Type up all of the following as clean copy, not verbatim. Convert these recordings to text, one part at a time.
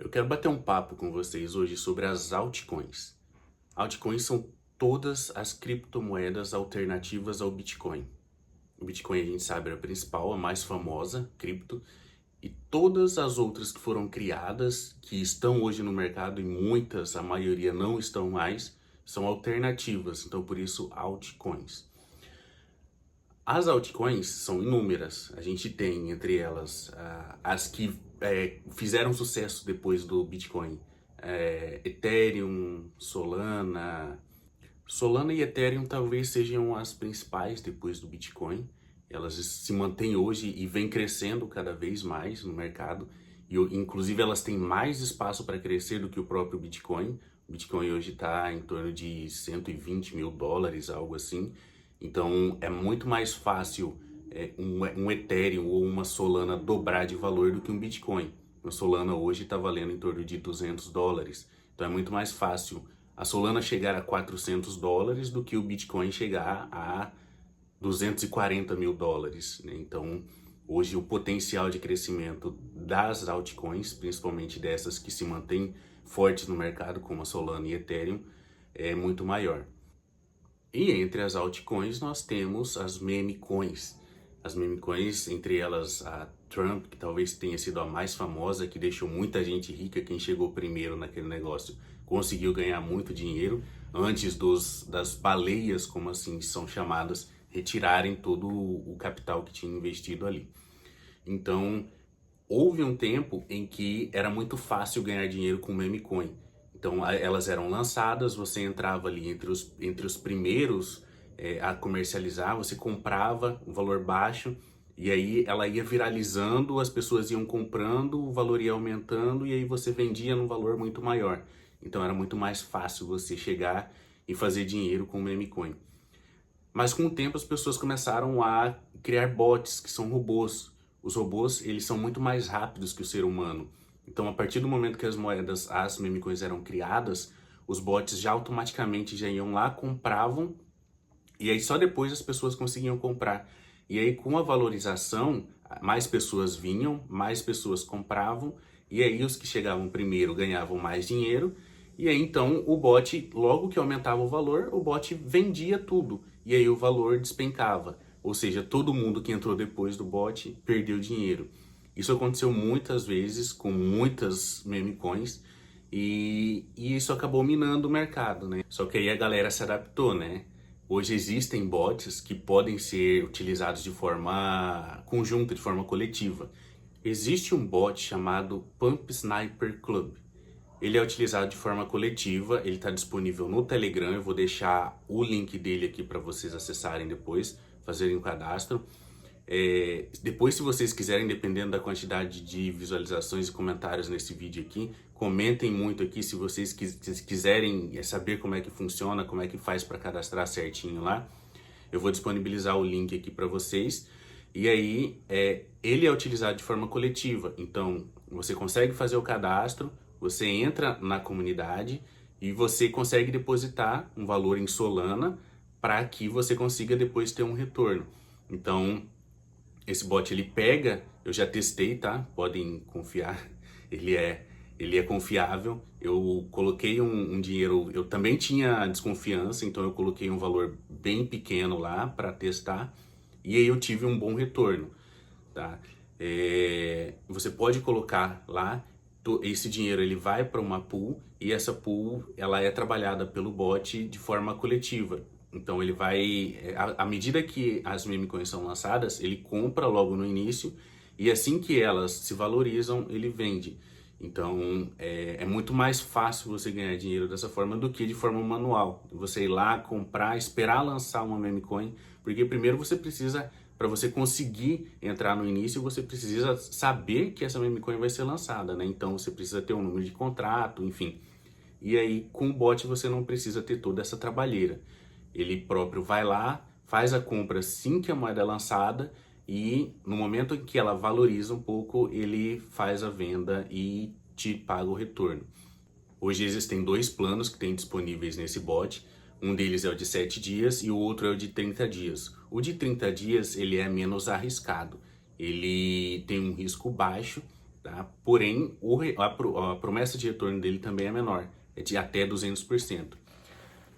Eu quero bater um papo com vocês hoje sobre as altcoins. Altcoins são todas as criptomoedas alternativas ao Bitcoin. O Bitcoin, a gente sabe, é a principal, a mais famosa cripto, e todas as outras que foram criadas, que estão hoje no mercado, e muitas, a maioria não estão mais, são alternativas, então por isso altcoins. As altcoins são inúmeras. A gente tem entre elas as que fizeram sucesso depois do Bitcoin. Ethereum, Solana. Solana e Ethereum talvez sejam as principais depois do Bitcoin. Elas se mantêm hoje e vêm crescendo cada vez mais no mercado. E inclusive elas têm mais espaço para crescer do que o próprio Bitcoin. O Bitcoin hoje está em torno de 120 mil dólares, algo assim. Então é muito mais fácil um Ethereum ou uma Solana dobrar de valor do que um Bitcoin. A Solana hoje está valendo em torno de 200 dólares. Então é muito mais fácil a Solana chegar a 400 dólares do que o Bitcoin chegar a 240 mil dólares, né? Então hoje o potencial de crescimento das altcoins, principalmente dessas que se mantêm fortes no mercado, como a Solana e Ethereum, é muito maior. E entre as altcoins nós temos as meme coins. As meme coins, entre elas a Trump, que talvez tenha sido a mais famosa, que deixou muita gente rica, quem chegou primeiro naquele negócio conseguiu ganhar muito dinheiro antes das baleias, como assim são chamadas, retirarem todo o capital que tinha investido ali. Então, houve um tempo em que era muito fácil ganhar dinheiro com meme coin. Então elas eram lançadas, você entrava ali entre os primeiros a comercializar, você comprava um valor baixo e aí ela ia viralizando, as pessoas iam comprando, o valor ia aumentando e aí você vendia num valor muito maior. Então era muito mais fácil você chegar e fazer dinheiro com meme coin. Mas com o tempo as pessoas começaram a criar bots, que são robôs. Os robôs, eles são muito mais rápidos que o ser humano. Então, a partir do momento que as moedas, as meme coins eram criadas, os bots já automaticamente já iam lá, compravam, e aí só depois as pessoas conseguiam comprar. E aí com a valorização, mais pessoas vinham, mais pessoas compravam, e aí os que chegavam primeiro ganhavam mais dinheiro, e aí então o bot, logo que aumentava o valor, o bot vendia tudo, e aí o valor despencava. Ou seja, todo mundo que entrou depois do bot perdeu dinheiro. Isso aconteceu muitas vezes com muitas meme coins, e isso acabou minando o mercado, né? Só que aí a galera se adaptou, né? Hoje existem bots que podem ser utilizados de forma conjunta, de forma coletiva. Existe um bot chamado Pump Sniper Club. Ele é utilizado de forma coletiva, ele está disponível no Telegram, eu vou deixar o link dele aqui para vocês acessarem depois, fazerem o cadastro. Depois, se vocês quiserem, dependendo da quantidade de visualizações e comentários nesse vídeo aqui, comentem muito aqui se vocês quiserem saber como é que funciona, como é que faz para cadastrar certinho lá. Eu vou disponibilizar o link aqui para vocês. E aí, ele é utilizado de forma coletiva. Então, você consegue fazer o cadastro, você entra na comunidade e você consegue depositar um valor em Solana para que você consiga depois ter um retorno. Então, esse bot ele pega, eu já testei, tá? Podem confiar, ele é, ele é confiável. Eu coloquei um dinheiro, eu também tinha desconfiança, então eu coloquei um valor bem pequeno lá para testar e aí eu tive um bom retorno, tá? Você pode colocar lá, esse dinheiro ele vai para uma pool e essa pool ela é trabalhada pelo bot de forma coletiva. Então ele vai, à medida que as meme coins são lançadas, ele compra logo no início e assim que elas se valorizam, ele vende. Então é muito mais fácil você ganhar dinheiro dessa forma do que de forma manual. Você ir lá, comprar, esperar lançar uma meme coin, porque primeiro você precisa, para você conseguir entrar no início, você precisa saber que essa meme coin vai ser lançada, né? Então você precisa ter um número de contrato, enfim. E aí com o bot você não precisa ter toda essa trabalheira. Ele próprio vai lá, faz a compra assim que a moeda é lançada e no momento em que ela valoriza um pouco, ele faz a venda e te paga o retorno. Hoje existem dois planos que tem disponíveis nesse bot. Um deles é o de 7 dias e o outro é o de 30 dias. O de 30 dias ele é menos arriscado. Ele tem um risco baixo tá? Porém, a promessa de retorno dele também é menor, é de até 200%.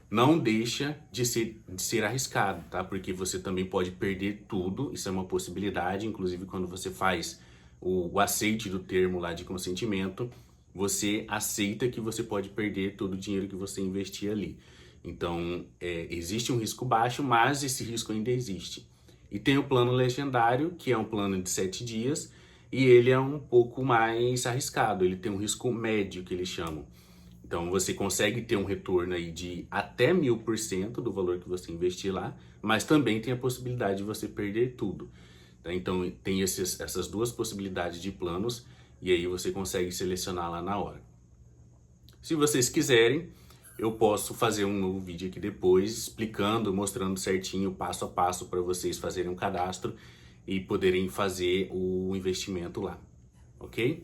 Não deixa de ser arriscado, tá? Porque você também pode perder tudo, isso é uma possibilidade, inclusive quando você faz o aceite do termo lá de consentimento, você aceita que você pode perder todo o dinheiro que você investir ali. Então, existe um risco baixo, mas esse risco ainda existe. E tem o plano legendário, que é um plano de 7 dias, e ele é um pouco mais arriscado, ele tem um risco médio, que eles chamam. Então você consegue ter um retorno aí de até 1000% do valor que você investir lá, mas também tem a possibilidade de você perder tudo. Tá? Então tem essas duas possibilidades de planos e aí você consegue selecionar lá na hora. Se vocês quiserem, eu posso fazer um novo vídeo aqui depois explicando, mostrando certinho passo a passo para vocês fazerem um cadastro e poderem fazer o investimento lá, ok?